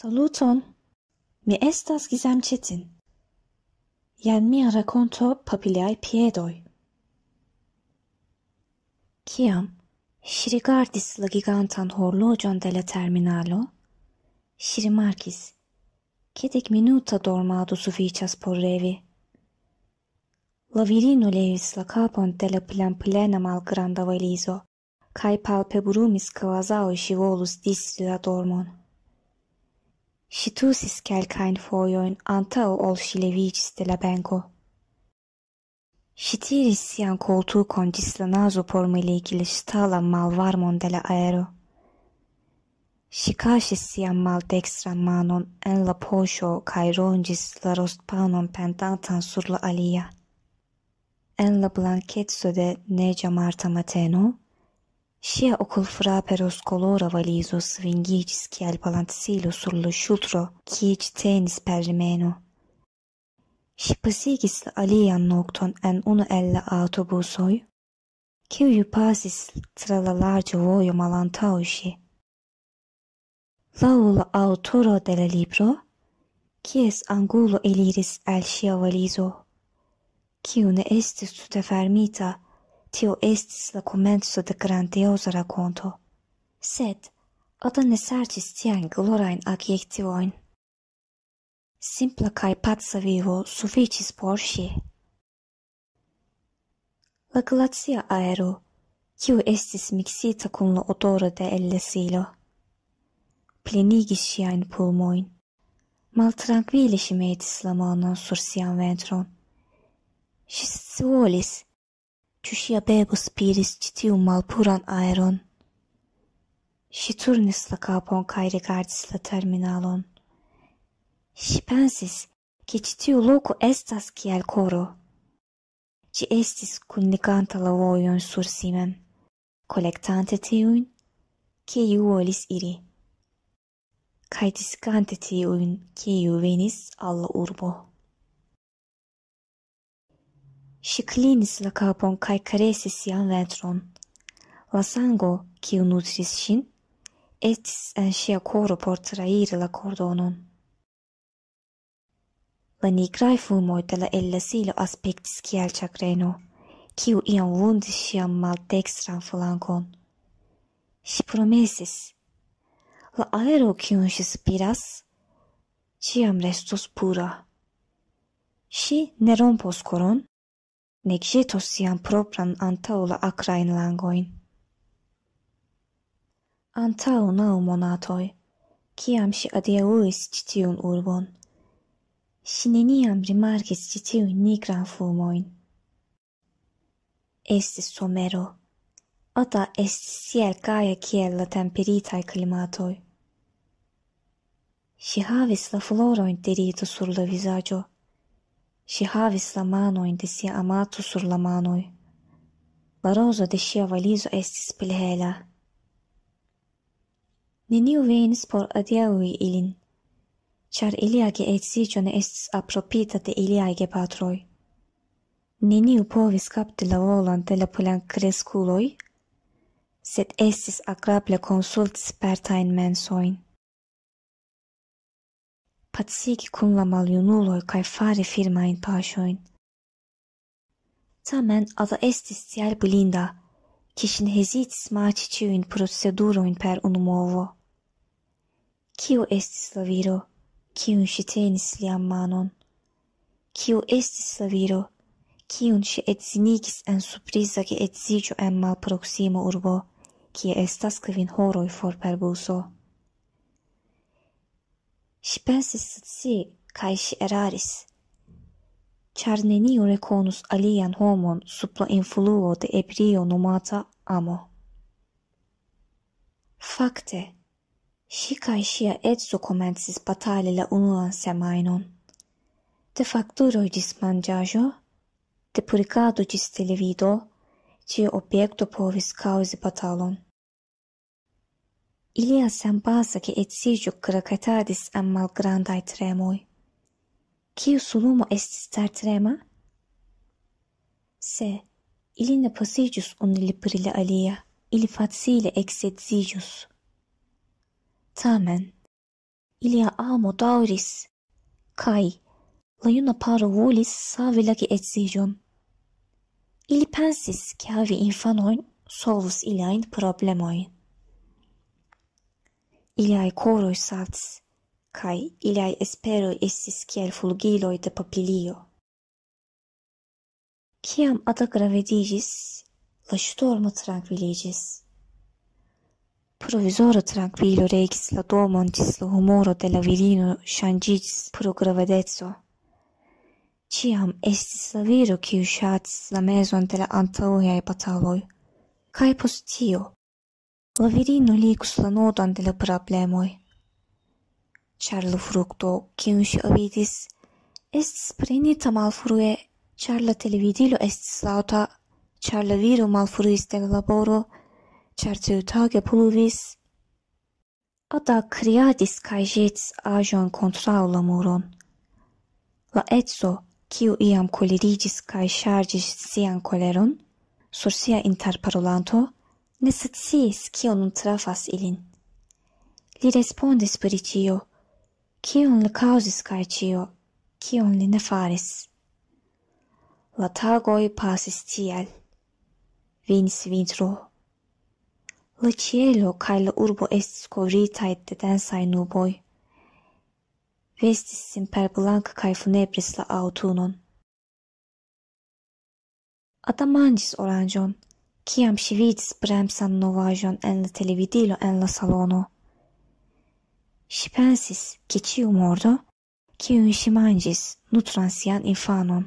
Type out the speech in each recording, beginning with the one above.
Saluton, mi estas Gizem Ĉetin. Jen mia rakonto por liaj piedoj. Kiam ŝi rigardis la gigantan horloĝon de la terminalo, ŝi rimarkis, ke 10 minuta dormado sufiĉas por revi. La virino levis la kapon de la plenplena malgranda valizo, kaj palpebrumis kvazaŭ ŝi volus disi la dormon. Ŝi tusis kelkajn fojojn antaŭ ol ŝi leviĝis de la benko. Ŝi tiris sian koltukon ĝis la nazo por meligi la ŝtalan malvarmon de la aero. Ŝi kaŝis sian maldekstran manon en la poŝo kaj ronĝis la rostpanon pendantan sur la alia. En la blankeco de neĝa marta mateno, ŝia okulfrape rozkolora valizo svingiĝis kiel balancilo sur la ŝultro, kie ĝi tenis per rimeno. Ŝi pasigis la alian nokton en unu el la aŭtobusoj, kiuj pasis tra la larĝa vojo malantaŭ ŝi. Laŭ la aŭtoro de la libro, kies angulo eliris el ŝia valizo, kiu ne estis tute fermita, tio estis la komenco de grandioza rakonto. Sed Ada ne serĉis tiajn glorajn adjektivojn. Simpla kaj paca vivo sufiĉis por ŝi. La glacia aero, kiu estis miksita kun la odoro de ellesilo, plenigis ŝiajn pulmojn. Maltrankvile ŝi metis la manon sur sian ventron. Ŝi scivolis, ĉu ŝia bebo spiris ĉi tiun malpuran aeron. Ŝi turnis la kapon kaj rigardis la terminalon. Ŝi pensis, ke ĉi tiu loko estas kiel koro. Ĝi estis kunliganta la vojon sur si mem, kolektante tiujn, kiuj volis iri, kaj diskante tiujn, kiuj venis al la urbo. Ŝi klinis la kapon kaj karesis sian ventron. La sango, kiu nutris ŝin, estis en ŝia koro por trairi la kordonon. La nigraj fulmoj de la ellesilo aspektis kiel ĉagreno, kiu iam vundis ŝian maldekstran flankon. Ŝi promesis, la aero kiun ŝi spiras, ĉiam restos pura. Ŝi ne rompos koron, nek ĵetos sian propran antaŭ la akrajn langojn. Antaŭ 9 monatoj, kiam ŝi adiaŭis ĉi tiun urbon, ŝi neniam rimarkis ĉi tiujn nigran fulmojn. Estis somero. Ada estis tiel gaja kiel la temperitaj klimatoj. Ŝi havis la florojn dirita sur la vizaĝo. Ŝi havis la manojn de sia amato sur la manoj. La rozo de ŝia valizo estis pelhela. Neniu venis por adiaŭi ilin, ĉar ilia geedziĝo ne estis aprobita de iliaj gepatroj. Neniu povis kapti la volon de la plenkreskuloj, sed estis agrable konsulti spertajn mensojn. Pacigi kun la maljunuloj kaj fari firmajn paŝojn. Tamen Ada estis tiel blinda, ke ŝi ne hezitis maĉi ĉiujn procedurojn per unu movo. Kiu estis la viro, kiun ŝi tenis lian manon? Kiu estis la viro, kiun ŝi edzinigis en surpriza geedziĝo en malproksima urbo, kie estas 9 horoj for per buso? Ŝi pensis scii kaj ŝi eraris, ĉar neniu rekonus alian homon sub la influo de ebrio nomata amo. Fakte, ŝi kaj ŝia edzo komencis batali la unuan semajnon. De fakturoj ĝis manĝaĵo, de purigado ĝis televido, ĉiu objekto povis kaŭzi batalon. Ilia senbaza geedziĝo kraketadis en malgrandaj tremoj. Kiu sulumo estis tertrema? Se ili ne pasiĝus unu pri la alia, ili facile eksedziĝus. Tamen, ilia amo dauris, kai la juna paro volis savi lagi edziĝon. Ili pensis ke havi infanojn solvus iliajn problemojn. Iliaj koroj saltis, kai iliaj esperoj estis kiel fulgiloj de papilio. Kiam Ada gravediĝis, la ŝtormo trankviliĝis. Provizora trankvilo regis la domon ĝis la humoro de la virino ŝanĝiĝis pro gravedeco. Ĉiam estis la viro kiu ŝatis la mezon de la antaŭaj bataloj, kaj post tio la virino ligus la nodon de la problemoj. Ĉar la frukto, kiun ŝi avidis, estis prenita malfrue, ĉar la televidilo estis laŭta, ĉar la viro malfruis de la laboro, ĉar tiutage pluvis. Ada kriadis kaj ĵetis aĵon kontraŭ la muron. La edzo, kiu iam koleriĝis kaj ŝarĝis sian koleron, sur sia interparolanto, ne sciis kio nun trafas ilin. Li respondis pri ĉio, kion li kaŭzis kaj ĉio, kion li ne faris. La tagoj pasis tiel. Venis vintro. La ĉielo kaj la urbo estis kovritaj de densaj nuboj. Vestis sin per blanka kaj funebris la aŭtunon. Ada manĝis oranĝon, kiam ŝi vidis bremsan novaĵon en la televidilo en la salono. Ŝi pensis, ke ĉiu mordo, kiun ŝi manĝis, nutras sian infanon.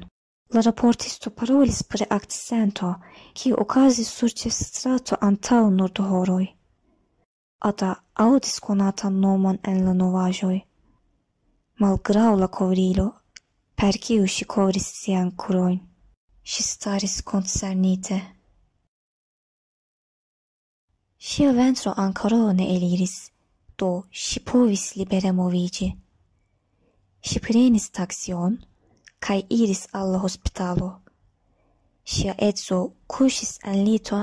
La raportisto parolis pri akcidento, kiu okazis sur ĉefstrato antaŭ nur 2 horoj. Ada aŭdis konatan nomon en la novaĵoj. Malgraŭ la kovrilo, per kiu ŝi kovris sian krurojn, ŝi staris koncernite. Ŝia ventro ankoraŭ ne eliris, do ŝi povis libere moviĝi. Ŝi prenis taksion kaj iris al la hospitalo. Ŝia edzo kuŝis en lito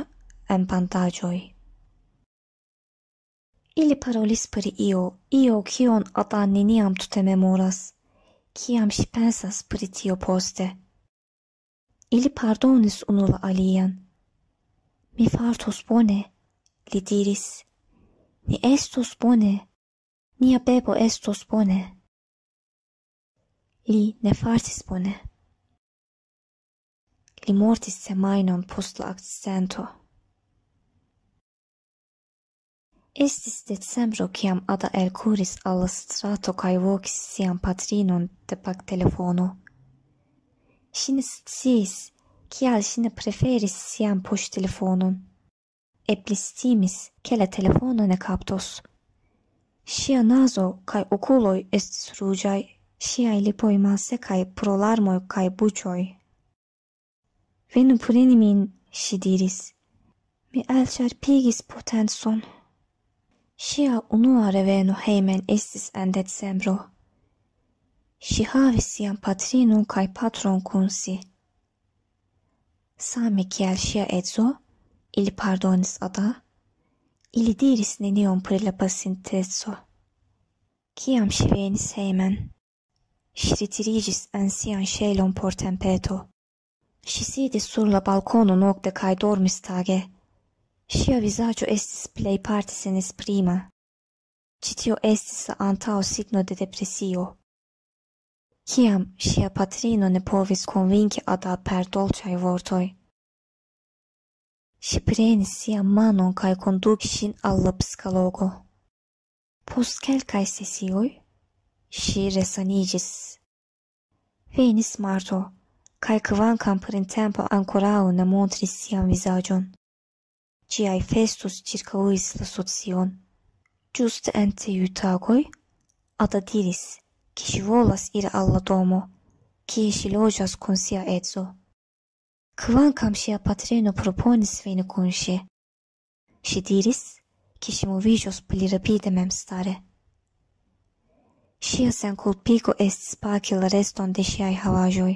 en bandaĝoj. Ili parolis pri io kion Ada neniam tute memoras, kiam ŝi pensas pri tio poste. Ili pardonis unu la alian. Mi fartos bone, li diris. Ni estos bone, nia bebo estos bone. Li ne fartis bone. Li mortis semajnon post la akcidento. Estis decembro kiam Ada elkuris al la strato kaj vokis sian patrinon de baktelefono. Ŝi ne sciis, kial ŝi ne preferis sian poŝtelefonon. Eblis timis, ke la telefono ne kaptos. Ŝia nazo kaj okuloj estis ruĝaj, ŝiaj lipoj malsekaj pro larmoj kaj buĉoj. Venu preni min, ŝi diris. Mi elĉerpigis potencon. Ŝia unua reveno hejmen estis en decembro. Ŝi havis sian patrinon kaj patron kun si. Same kiel ŝia edzo, ili pardonis Ada, ili diris nenion pri la pasinteco. Kiam ŝi venis hejmen, ŝi retiriĝis en sian ŝelon por tempeto. Ŝi sidis sur la balkono nokte kaj dormis tage. Ŝia vizaĝo estis plejparte senesprima. Ĉi tio estis la antaŭsigno de depresio. Kiam ŝia patrino ne povis konvinki Ada per dolĉaj vortoj, ŝi prenis sian manon kaj kondukis ŝin al la psikologo. Post kelkaj sesioj, ŝi resaniĝis. Venis marto, kaj kvankam printempo ankoraŭ ne montris sian vizaĝon, ĝiaj festos ĉirkaŭis la socion. Ĝuste en tiuj tagoj, Ada diris, ke ŝi volas iri al la domo, kie ŝi loĝas kun sia edzo. Kvankam ŝia patrino proponis veni kun ŝi, ŝi diris, ke ŝi moviĝos pli rapide memstare. Ŝia senkulpigo estis pagi la reston de ŝiaj havaĵoj,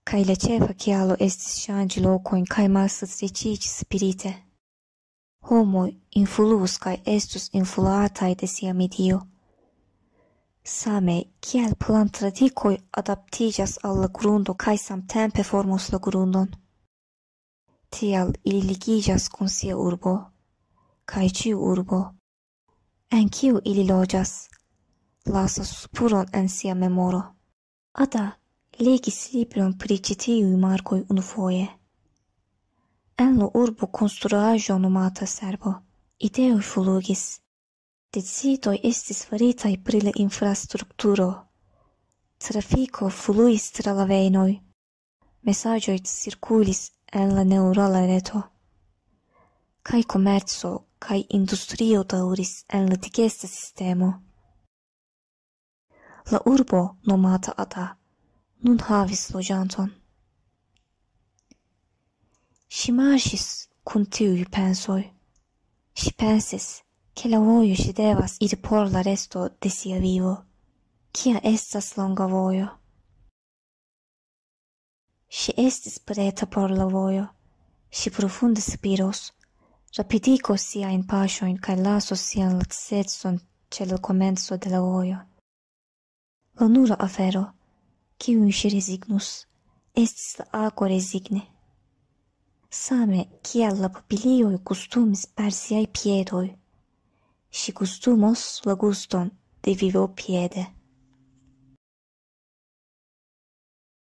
kaj la ĉefa kialo estis ŝanĝi lokojn kaj malsatriĝiĝi spirite. Homoj influus kaj estus influataj de sia medio. Same kiel plantradikoj adaptiĝas al la grundo kaj samtempe formos la grundon. Tial ili ligiĝas kun sia urbo, kaj ĉiu urbo, en kiu ili loĝas, lasas spuron en sia memoro. Ada legis libron pri ĉi tiuj markoj unufoje. En la urbo konstruaĵo nomata Servo, ideoj flugis. Decidoj estis faritaj pri la infrastrukturo. Trafiko fluis tra la vejnoj. Mesaĝoj cirkulis en la neurala reto. Kaj komerco kaj industrio daŭris en la digesta sistemo. La urbo nomata Ada nun havis loĝanton. Ŝi marŝis kun tiuj pensoj. Ŝi pensis, che la vojo ŝi devas iri por la resto de sia vivo. Kia estas longa vojo? Ŝi estis preta por la vojo. Ŝi profunde spiros, rapidigos siajn paŝojn kaj lasos sian lacecon ĉe la komenco de la vojo. La nura afero, kiun ŝi rezignus, estis la ago rezigni. Same kiel la papilioj gustumis per siaj piedoj, ŝi gustumos la guston de vivo piede.